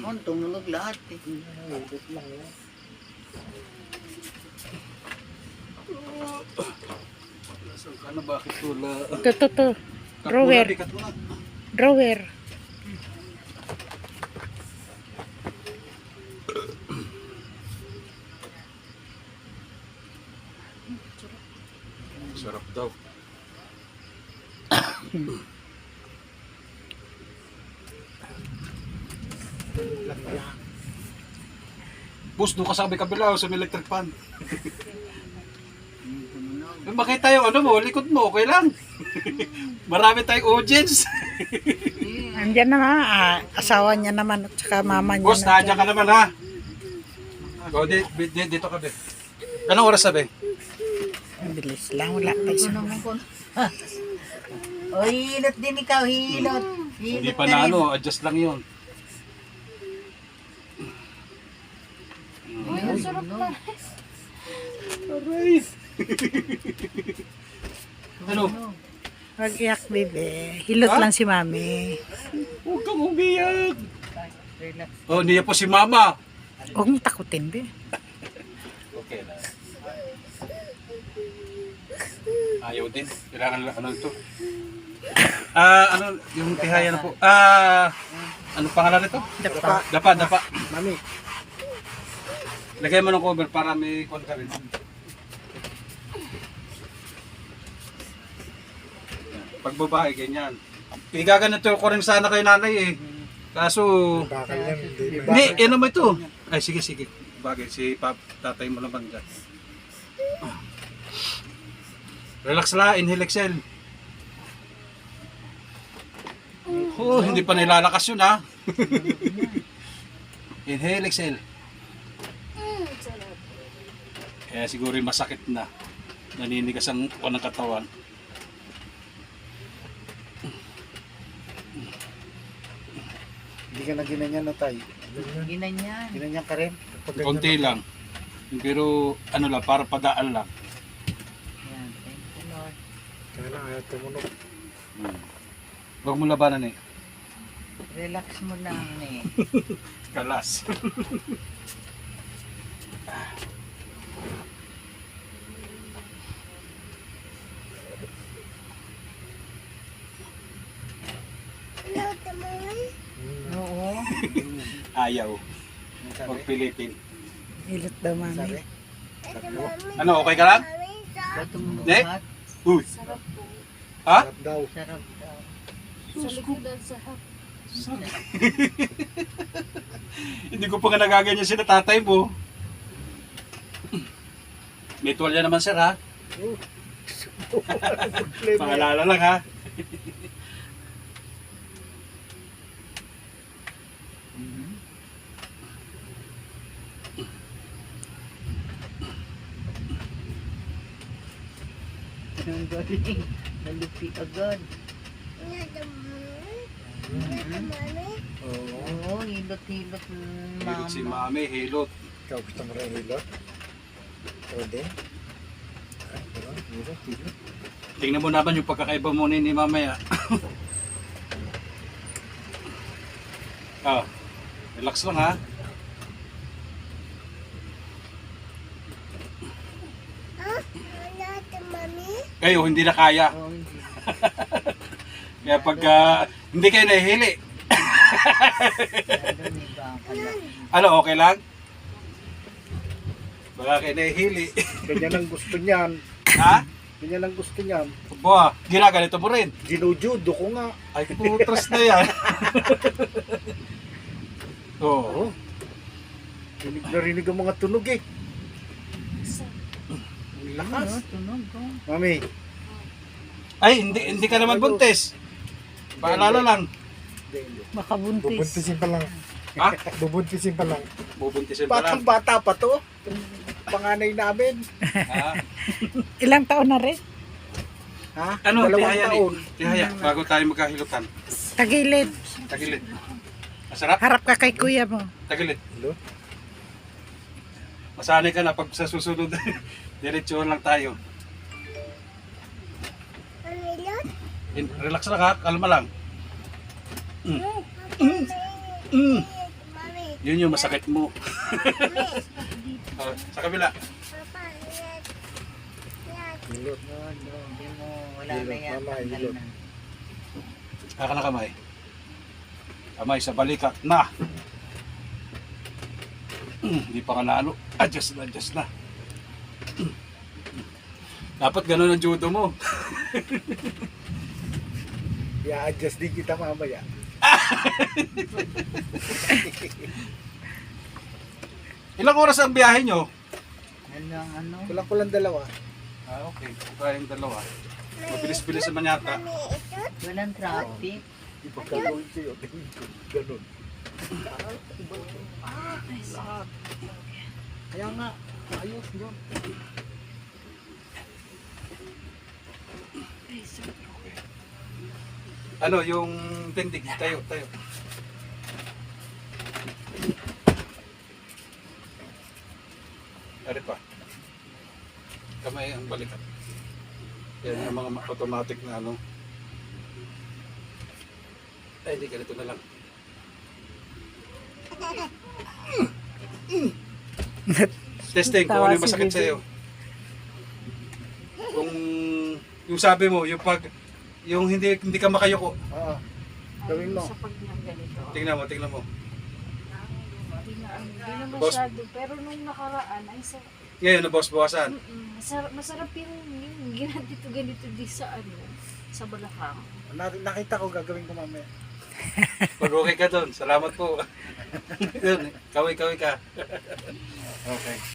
Mon, tumunog lahat eh. Hilot lang yan. Saan ka na? Bakit wala? To. Drawer. Kat mo na. Drawer. Sarap daw. Boss, doon ka sa kabila sa may electric fan. Makita yung ano mo, likod mo, okay lang. Marami tayong audience. Andiyan na nga, asawa niya naman at saka mama niya. Boss, nandiyan ka naman ha. O, dito ka be. Anong oras sabi? Ang bilis lang, wala tayo sa O, hilot din ikaw, hilot. Hindi Hilot pa na ano, adjust lang yun. Ay, sarap na. Alright. Ano? Wag iyak, bebe. Hilot lang si mami. Huwag kang umiyak. Relax. Oh, niya po si mama. Huwag mong takutin, be. Okay na. Ayaw din. Kailangan ano ito. Ano, yung tihaya na po. Ano pangalan nito? Dapa. Mami, Lagay mo ng cover para may kon ka rin. Pag babae, ganyan. Igaganito ko rin sana kay nanay eh. Kaso, bakal yan. hindi, ano mo ito? Ay, sige. Bagay, si tatay mo naman dyan. Relax la, inhale, exhale. Oh, hindi pa nilalakas yun ha. Inhale, exhale. Kaya siguro yung masakit na. Naninigas ang ng katawan. Hindi ka na ginanyan na tayo. Ginanyan. Ginanyan ka rin. Konti lang. Pero ano lang, para padaan lang. Yan, thank you Lord. Kaya lang, ayaw tumunog. Huwag mo labanan eh. Relax mo lang eh. Kalas. Oo. Ayaw. Ang sabi? Huwag pilitin. Hilot daw, mami. Sabi? Tatlo. Ano, okay ka lang? Ba't tumunog Ne? lahat? Uy. Ha? Sarap daw. Sarap daw. Hindi ko pa nga nagaganyan si tatay mo. May tuwalya naman sir ha. Problema. Pangalala lang ha. Ang galing. Nalupi agad. Oo. Oo, hilot-hilot Hilot si mama. mami, hilot. Ikaw gusto mo rin hilot? Pwede. Ay, diba? Hilot. Tingnan mo naman yung pagkakaiba mo ni mamaya. Relax lang ha. Kayo hindi na kaya. Oo, hindi. Kaya pag hindi kayo nahihili. Lalo may bakal lang. Ano, okay lang? Baka kayo nahihili. Ganyan ang gusto niyan. Ha? Ganyan ang gusto niyan. Boa, ginaganito mo rin. Ginujudo ko nga. Ay, putras na yan. Oo. Rinig na rinig ang mga tunog eh. Ang lakas. Ano, tunog ko. Mami, Ay, hindi ka naman buntis. Paalala lang. Baka buntis. bubuntisin pa lang. Ha? Bubuntisin pa lang. Bubuntisin pa lang. Batang bata pa to. Panganay namin. Ha? Ilang taon na rin? Ha? Ano, 2 tihaya taon. ni? Tihaya, bago tayo magkahilutan. Tagilid. Tagilid. Masarap? Harap ka kay kuya mo. Tagilid. Hello? Masanay ka na pag sa susunod. Diretsuhan lang tayo. Relax lang ha, kalma lang. Yun yung masakit mo. Sa kabila. Hilot. No, hindi mo, wala Hilot, na yan. mama, Tanggal hilot. na. Haka na kamay. Kamay sa balikat na. Hindi pa ka nalo. Adjust na. Dapat ganun ang judo mo. I-adjust din kita mamaya. Ilang oras ang biyahe nyo? Ano ang ano? Kulang-kulang dalawa. Okay. Tayong dalawa. Mabilis-bilis naman yata. Walang traffic. Ipagkagawin sa'yo. Ganun. Kaya nga, ayos yun. Ano, yung tindig. Tayo. Ari pa. Kamay ang balikat. Yan yung mga automatic na ano. Ay, di ganito na lang. Testing kung ano yung masakit sa'yo. Kung yung sabi mo, yung hindi ka makayuko. Oo. Gawin mo. Sa pag niyang ganito. Tingnan mo. Hindi na Boss. masyado. Pero nung nakaraan, ay Ngayon, nabawas-bawasan. masarap yung ginadito ganito di sa sa balakang. Nakita ko, gagawin ko mamaya. Pag okay ka doon, salamat po. Yun, kaway ka. Okay.